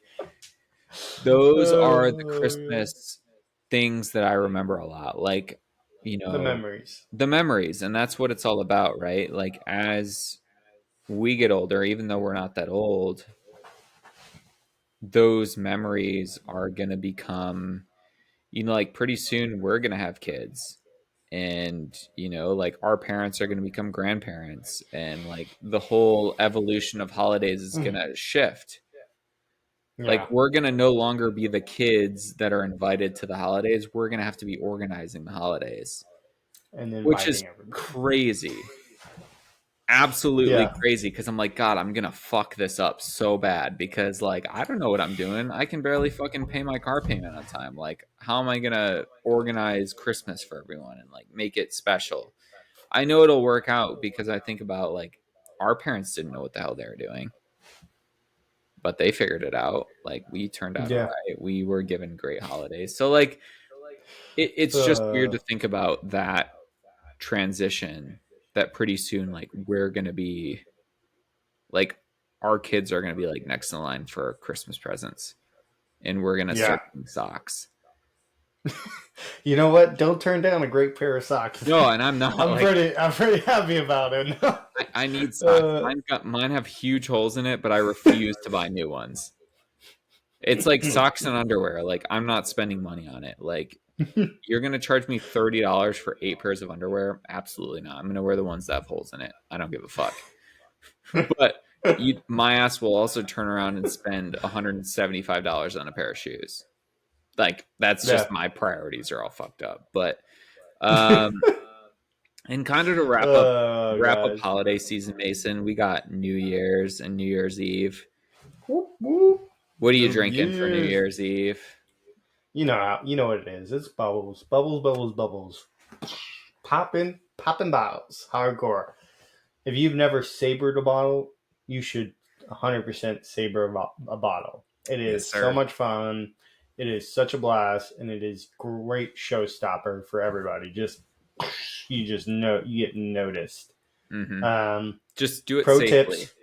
those are the oh, Christmas things that I remember a lot. Like, you the know, memories. the memories, and that's what it's all about, right? Like, as we get older, even though we're not that old, those memories are going to become, like, pretty soon we're going to have kids. And, like, our parents are going to become grandparents. And, like, the whole evolution of holidays is going to shift. Like, Yeah. we're going to no longer be the kids that are invited to the holidays. We're going to have to be organizing the holidays, And which is inviting everybody. crazy. Absolutely Yeah. crazy, because I'm like, God, I'm gonna fuck this up so bad, because like, I don't know what I'm doing. I can barely fucking pay my car payment on time. Like, how am I gonna organize Christmas for everyone and like make it special? I know it'll work out because I think about like, our parents didn't know what the hell they were doing, but they figured it out. Like, we turned out all Yeah. right. We were given great holidays. So like, it's just weird Uh, to think about that transition, that pretty soon like we're gonna be like, our kids are going to be like next in line for Christmas presents, and we're going to yeah. start getting socks. You know what? Don't turn down a great pair of socks. No, and I'm not I'm like, pretty happy about it. I need socks. uh, Mine have huge holes in it, but I refuse to buy new ones. It's like socks and underwear. Like, I'm not spending money on it. Like, you're going to charge me $30 for 8 pairs of underwear? Absolutely not. I'm going to wear the ones that have holes in it. I don't give a fuck. But my ass will also turn around and spend $175 on a pair of shoes. Like, that's yeah. just, my priorities are all fucked up. But um and kind of to Oh wrap up gosh. holiday season, Mason, we got New Year's and New Year's Eve. Whoop, whoop. What are you New drinking for New Year's. Year's Eve? You know what it is. It's bubbles, bubbles, bubbles, bubbles. Popping bottles. Hardcore. If you've never sabered a bottle, you should 100% saber a bottle. It Yes, is so sir. much fun. It is such a blast, and it is great showstopper for everybody. You just know you get noticed. Mm-hmm. Um, Just do it pro safely. tips.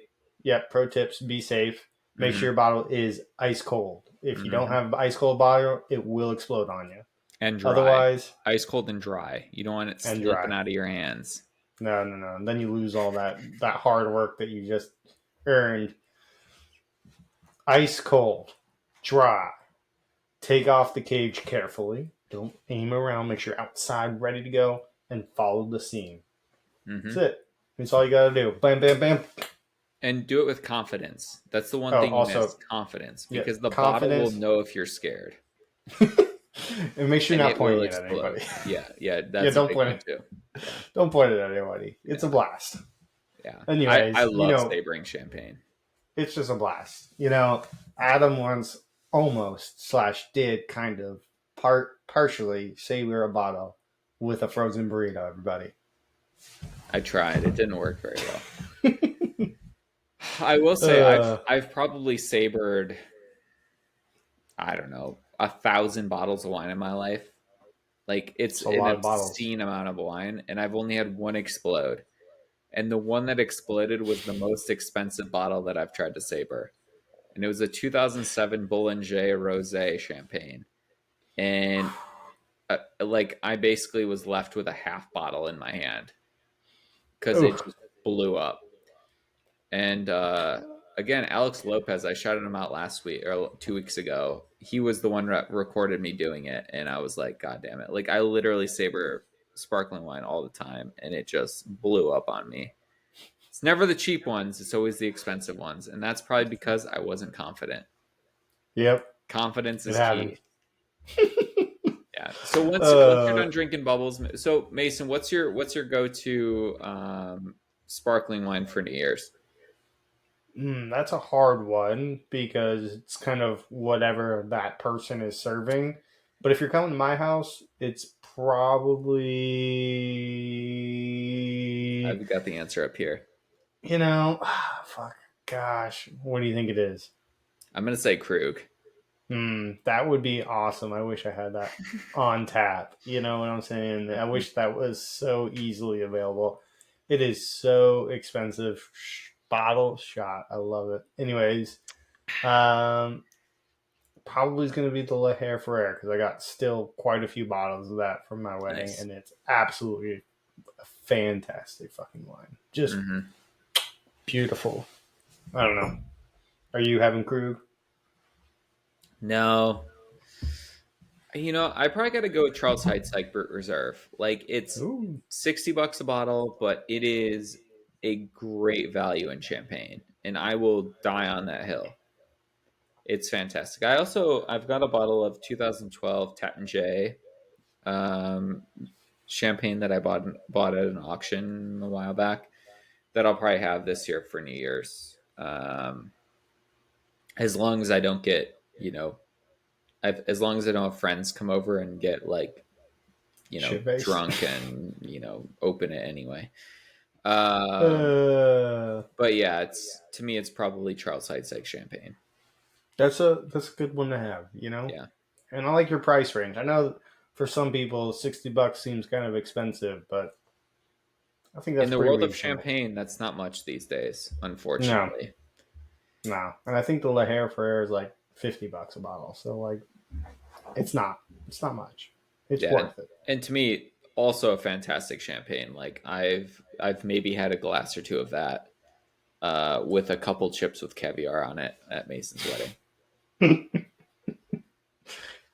Yeah, pro tips. Be safe. Make Mm-hmm. sure your bottle is ice cold. If you don't Mm-hmm. have an ice cold bottle, it will explode on you. And dry. Otherwise, Ice cold and dry. You don't want it and slipping dry. out of your hands. No, no, no. And then you lose all that hard work that you just earned. Ice cold, dry. Take off the cage carefully. Don't aim around. Make sure you're outside, ready to go, and follow the scene. Mm-hmm. That's it. That's all you gotta do. Bam, bam, bam. And do it with confidence. That's the one Oh, thing you miss, also, confidence, yeah, because the bottle will confidence. know if you're scared, And make sure and you're not it will pointing it at explode. anybody. Yeah, yeah, Yeah, that's a don't big point one it. too. Yeah, Don't point it at anybody. It's a yeah, blast. yeah. I Anyways, love sabering champagne. it's just a blast. Adam once almost slash did kind of partially savor a bottle with a frozen burrito. Everybody. I tried. It didn't work very well. I will say uh, I've probably sabered, I don't know, 1,000 bottles of wine in my life. Like it's it's a an lot of bottles. obscene amount of wine, and I've only had one explode. And the one that exploded was the most expensive bottle that I've tried to saber. And it was a 2007 Bollinger Rosé champagne. And like I basically was left with a half bottle in my hand because it Oof. just blew up. And again, Alex Lopez, I shouted him out last week or 2 weeks ago. He was the one that recorded me doing it, and I was like, God damn it! Like I literally saber sparkling wine all the time, and it just blew up on me. It's never the cheap ones; it's always the expensive ones, and that's probably because I wasn't confident. Yep, Confidence it is happens. key. Yeah. So once you're done uh, drinking bubbles, so Mason, what's your go to sparkling wine for New Year's? that's a hard one because it's kind of whatever that person is serving. But if you're coming to my house, it's probably I've got the answer up here. fuck, gosh, what do you think it is? I'm gonna say Krug. That would be awesome. I wish I had that on tap. You know what I'm saying? I wish that was so easily available. It is so expensive. Bottle shot. I love it. Anyways, um, probably is going to be the Le Hair Ferrer because I got still quite a few bottles of that from my wedding, Nice. and it's absolutely a fantastic fucking wine. Just Hmm. beautiful. I don't know. Are you having Krug? No, I probably got to go with Charles Heights like Brut Reserve. Like it's Ooh. $60 a bottle, but it is a great value in champagne, and I will die on that hill. It's fantastic. I've got a bottle of 2012 Tappan J um, champagne that I bought at an auction a while back that I'll probably have this year for New Year's. As long as I don't get, as long as I don't have friends come over and get like, Shit face. drunk and, open it anyway. Um, uh, but yeah, it's to me, it's probably Charles Heights like champagne. that's a good one to have. Yeah. And I like your price range. I know for some people, $60 seems kind of expensive, but I think In that's the pretty world of reasonable. champagne, that's not much these days, No, unfortunately. no, and I think the La Hair Frere is like $50 a bottle. So like, it's not much. It's Yeah, worth it. and to me, also a fantastic champagne. Like I've maybe had a glass or two of that with a couple chips with caviar on it at Mason's wedding.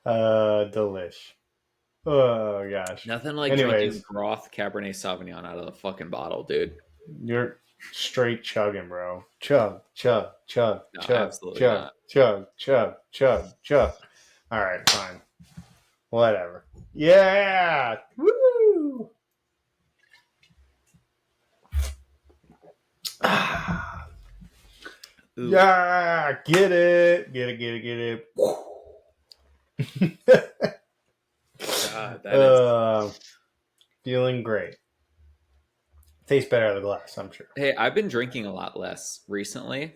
Delish. Oh gosh. Nothing like drinking Anyways, broth Cabernet Sauvignon out of the fucking bottle, dude. you're straight chugging, bro. Chug, chug, chug, No, chug, absolutely chug, not. chug, chug, chug, chug. All right, fine. Whatever. Yeah. Woo. Ooh, Yeah, get it, get it, get it, get it. God, that is. uh, feeling great. Tastes better out of the glass, I'm sure. Hey, I've been drinking a lot less recently.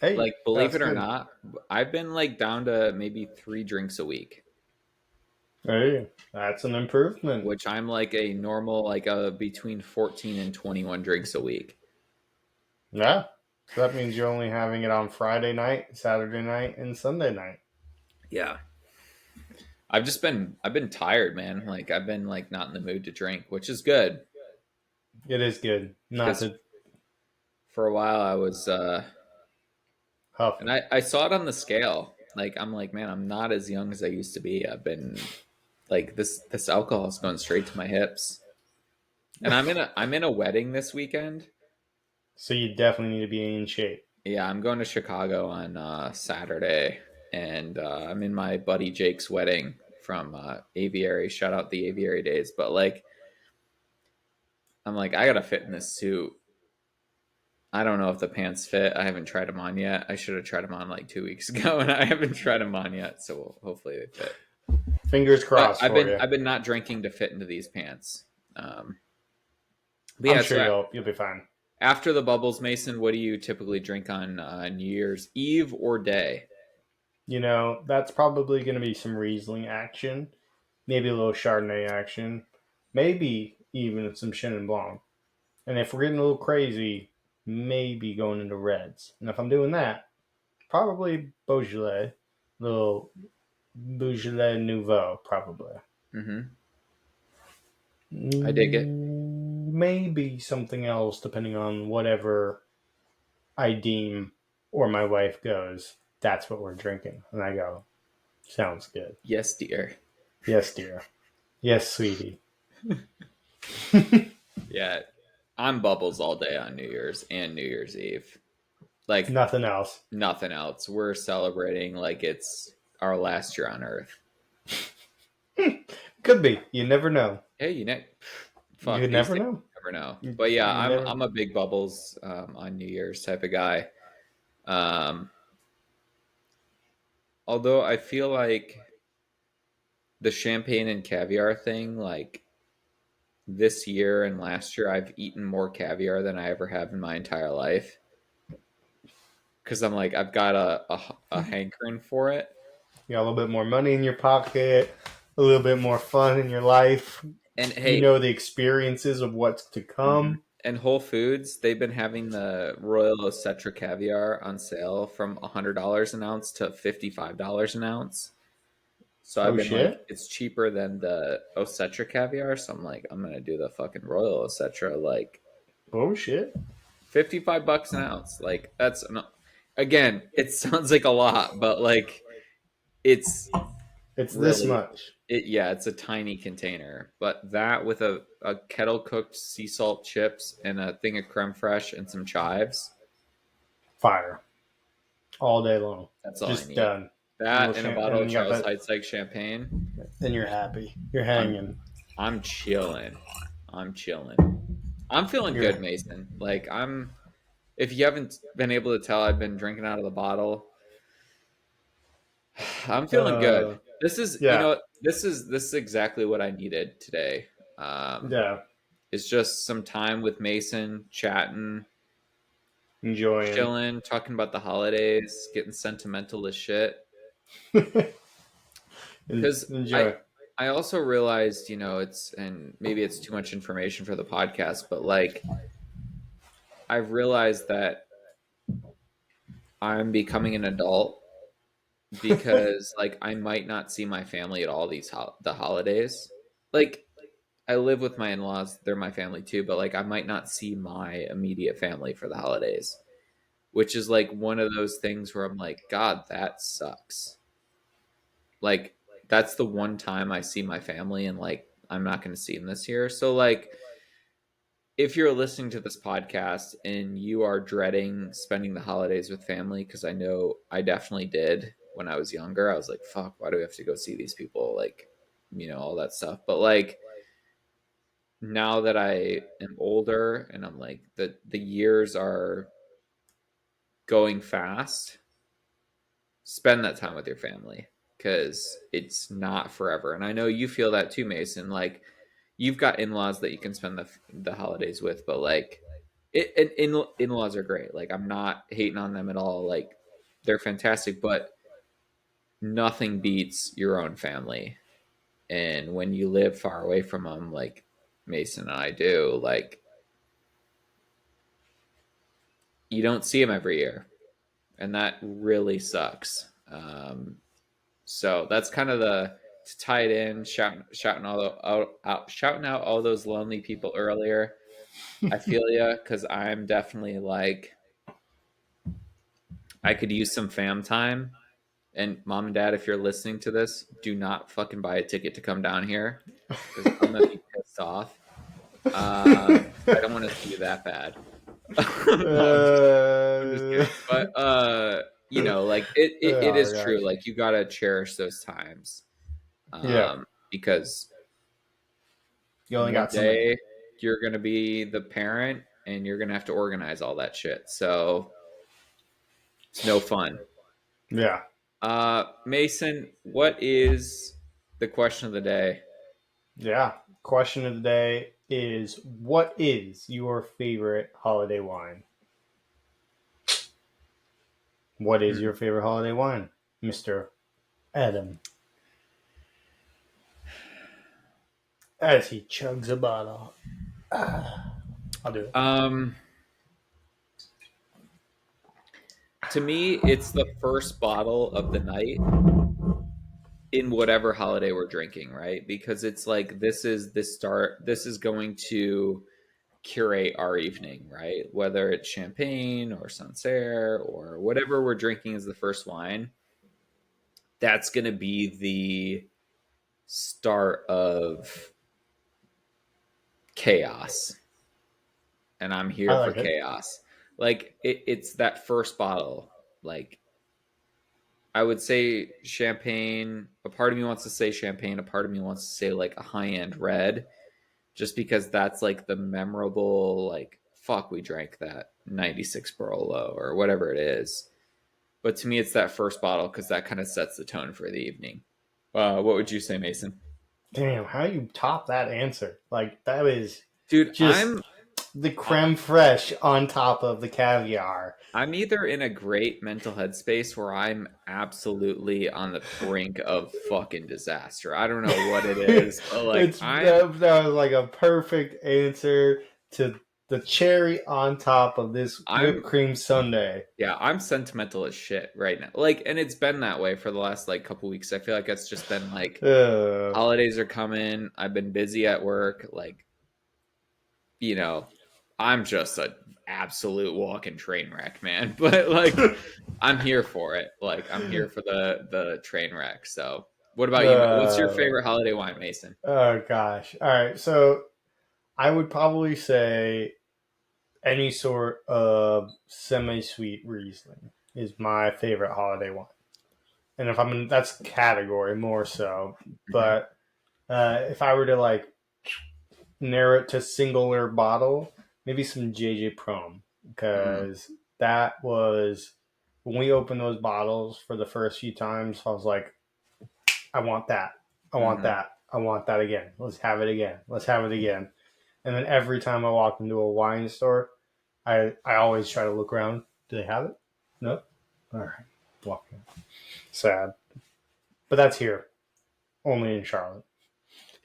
Hey, Like, believe that's it or good. not, I've been like down to maybe 3 drinks a week, Hey, that's an improvement. which I'm like a normal, like between 14 and 21 drinks a week. Yeah. So that means you're only having it on Friday night, Saturday night, and Sunday night. Yeah. I've been tired, man. Like I've been like not in the mood to drink, which is good It is good not because to for a while I was huff. and I saw it on the scale. Like I'm like, man, I'm not as young as I used to be. I've been like this alcohol is going straight to my hips. And I'm in a wedding this weekend So you definitely need to be in shape. Yeah, I'm going to Chicago on Saturday, and I'm in my buddy Jake's wedding from Aviary. Shout out the Aviary days. But like, I'm like, I gotta fit in this suit. I don't know if the pants fit. I haven't tried them on yet. I should have tried them on like 2 weeks ago, and I haven't tried them on yet. So hopefully they fit. Fingers But crossed for you. I've been not drinking to fit into these pants. But I'm yeah, sure so you'll be fine. after the bubbles, Mason, what do you typically drink on New Year's Eve or day? You know, that's probably going to be some Riesling action, maybe a little Chardonnay action, maybe even some Chenin Blanc. And if we're getting a little crazy, maybe going into reds. And if I'm doing that, probably Beaujolais, little Beaujolais Nouveau, probably. Mm-hmm. I dig it. Maybe something else, depending on whatever I deem or my wife goes. That's what we're drinking. And I go, sounds good. Yes, dear. Yes, dear. Yes, sweetie. Yeah, I'm bubbles all day on New Year's and New Year's Eve. Like Nothing else. nothing else. We're celebrating like it's our last year on Earth. Could be. You never know. Hey, You fuck these never things. know. You never know. You, But yeah, you never. I'm a big bubbles on New Year's type of guy. Um, although I feel like the champagne and caviar thing, like this year and last year, I've eaten more caviar than I ever have in my entire life. Because I'm like, I've got a hankering for it. You got a little bit more money in your pocket, a little bit more fun in your life. And You hey, know the experiences of what's to mhm. come. And Whole Foods, they've been having the Royal Ocetra caviar on sale from $100 an ounce to $55 an ounce. So I've Oh been like, shit! it's cheaper than the Ocetra caviar. So I'm like, I'm gonna do the fucking Royal Ocetra, like Oh shit! $55 an ounce. Like again, it sounds like a lot, but like it's It's this really much yeah, it's a tiny container. But that with a kettle cooked sea salt chips and a thing of creme fraiche and some chives, fire all day long. that's all I Just need. done. That and a bottle And of you got Charles that. Heidsieck champagne. Then you're happy. You're I'm hanging. I'm chilling. I'm chilling. I'm feeling You're good, Mason. Like I'm if you haven't been able to tell, I've been drinking out of the bottle. I'm feeling good. uh This is, yeah, this is exactly what I needed today. Um, yeah. it's just some time with Mason, chatting, Enjoying. chilling, talking about the holidays, getting sentimental as shit. Because Enjoy. I also realized, it's and maybe it's too much information for the podcast, but like I've realized that I'm becoming an adult because like I might not see my family at all the holidays. Like I live with my in-laws, they're my family too, but like I might not see my immediate family for the holidays, which is like one of those things where I'm like, God, that sucks. Like that's the one time I see my family and like I'm not going to see them this year. So like if you're listening to this podcast and you are dreading spending the holidays with family, because I know I definitely did when I was younger, I was like, fuck, why do we have to go see these people? Like, all that stuff. But like now that I am older and I'm like the years are going fast, spend that time with your family because it's not forever. And I know you feel that too, Mason. Like you've got in-laws that you can spend the holidays with, but like in-laws are great. Like I'm not hating on them at all. Like they're fantastic, but nothing beats your own family. And when you live far away from them, like Mason and I do, like you don't see them every year, and that really sucks. So that's kind of to tie it in, shouting out all those lonely people earlier. I feel you because I'm definitely like I could use some fam time. And mom and dad, if you're listening to this, do not fucking buy a ticket to come down here because I'm gonna be pissed off. I don't want to see you that bad. No, I'm just Uh, kidding. But like it oh is true. gosh. Like you gotta cherish those times. Yeah, Because you only one got so many. day you're gonna be the parent and you're gonna have to organize all that shit. So it's no fun. Yeah, Mason, what is the question of the day? yeah. Question of the day is: what is your favorite holiday wine? What is your Hmm. favorite holiday wine, Mister Adam? As he chugs a bottle. I'll do it. Um, to me, it's the first bottle of the night in whatever holiday we're drinking, right? Because it's like this is the start. This is going to curate our evening, right? Whether it's champagne or Sancerre or whatever we're drinking as the first wine, that's going to be the start of chaos. And I'm I here for like it. chaos. Like it's that first bottle. Like I would say champagne. A part of me wants to say champagne. A part of me wants to say like a high end red, just because that's like the memorable like fuck we drank that 96 Barolo or whatever it is. But to me, it's that first bottle because that kind of sets the tone for the evening. What would you say, Mason? Damn, how you top that answer? Like that is Dude, just the creme fraiche on top of the caviar. I'm either in a great mental headspace where I'm absolutely on the brink of fucking disaster. I don't know what it is, but like That was like a perfect answer to the cherry on top of this whipped I'm cream sundae. yeah, I'm sentimental as shit right now. Like, and it's been that way for the last like couple weeks. I feel like it's just been like Uh, holidays are coming. I've been busy at work. Like, you know, I'm just a absolute walking train wreck, man. But like, I'm here for it. Like, I'm here for the train wreck. So, what about you? What's your uh, favorite holiday wine, Mason? oh gosh. All right, so I would probably say any sort of semi-sweet Riesling is my favorite holiday wine. And if I'm in that's category more so, Hmm. but if I were to like narrow it to singular bottle, maybe some JJ Prom Mm, because that was when we opened those bottles for the first few times. I was like, I want that, I want hmm. that, I want that again. Let's have it again. Let's have it again. And then every time I walk into a wine store, I always try to look around. Do they have it? No. All right, walk in. Sad, but that's here only in Charlotte,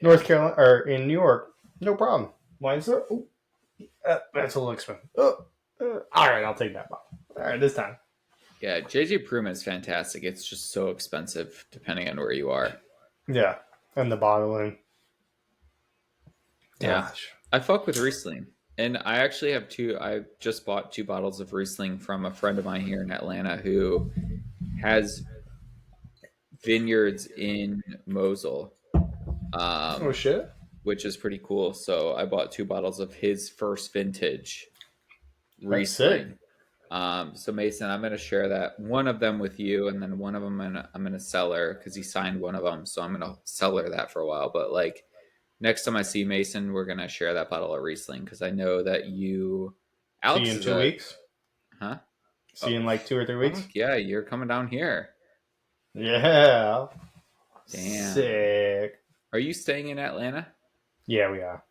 Yeah. North Carolina, or in New York. No problem. Wine store. Ooh, that's a little expensive. All right, I'll take that bottle. All right, this time. Yeah, JJ Pruma is fantastic. It's just so expensive depending on where you are. Yeah, and the bottling. Yeah. Gosh. I fuck with Riesling. And I actually have two. I just bought two bottles of Riesling from a friend of mine here in Atlanta who has vineyards in Mosul, Oh um, shit. which is pretty cool. So I bought two bottles of his first vintage That's sick. Riesling. So Mason, I'm gonna share that one of them with you, and then one of them I'm gonna sell her because he signed one of them. So I'm gonna sell her that for a while. But like next time I see Mason, we're gonna share that bottle of Riesling because I know that you, See you Alex in is 2 weeks. huh? See Oh, you in like 2 or 3 weeks. fuck yeah, you're coming down here. Yeah. Damn. Sick. Are you staying in Atlanta? Yeah, we are.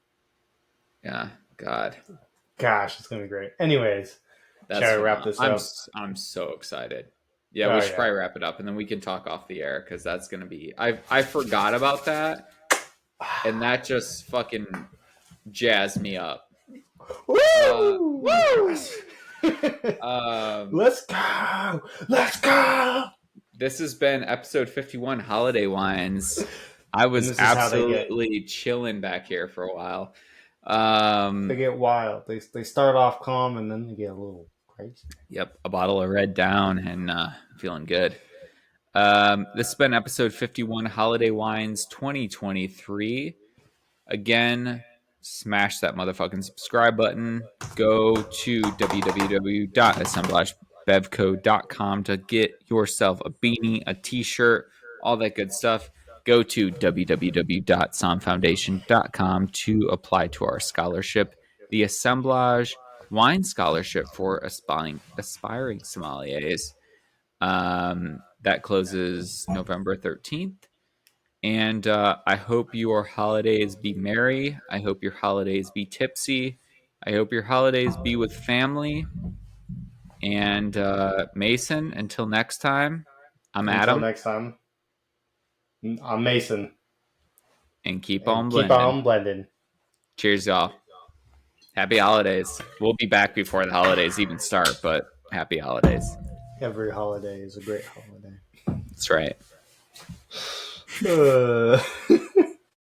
Yeah. God, Gosh, it's gonna be great. Anyways, that's shall we wrap phenomenal. this up? I'm so excited. Yeah, we Oh should yeah. probably wrap it up and then we can talk off the air because that's gonna be. I forgot about that and that just fucking jazzed me up. Woo! Woo! Um, Let's go! Let's go! this has been episode 51, Holiday Wines. I And was this is how they get. absolutely chilling back here for a while. They Um, get wild. They start off calm and then they get a little crazy. yep, a bottle of red down and feeling good. This has been episode 51, Holiday Wines 2023. Again, smash that motherfucking subscribe button. Go to www.assemblagebevco.com to get yourself a beanie, a t-shirt, all that good stuff. Go to www.somfoundation.com to apply to our scholarship, the Assemblage Wine Scholarship for aspiring sommeliers. That closes November 13th. And I hope your holidays be merry. I hope your holidays be tipsy. I hope your holidays be with family. And Mason, until next time, I'm Until Adam. next time, I'm Mason, And keep and on keep blending. on blending. Cheers, y'all. Happy holidays. We'll be back before the holidays even start, but happy holidays. Every holiday is a great holiday. That's right.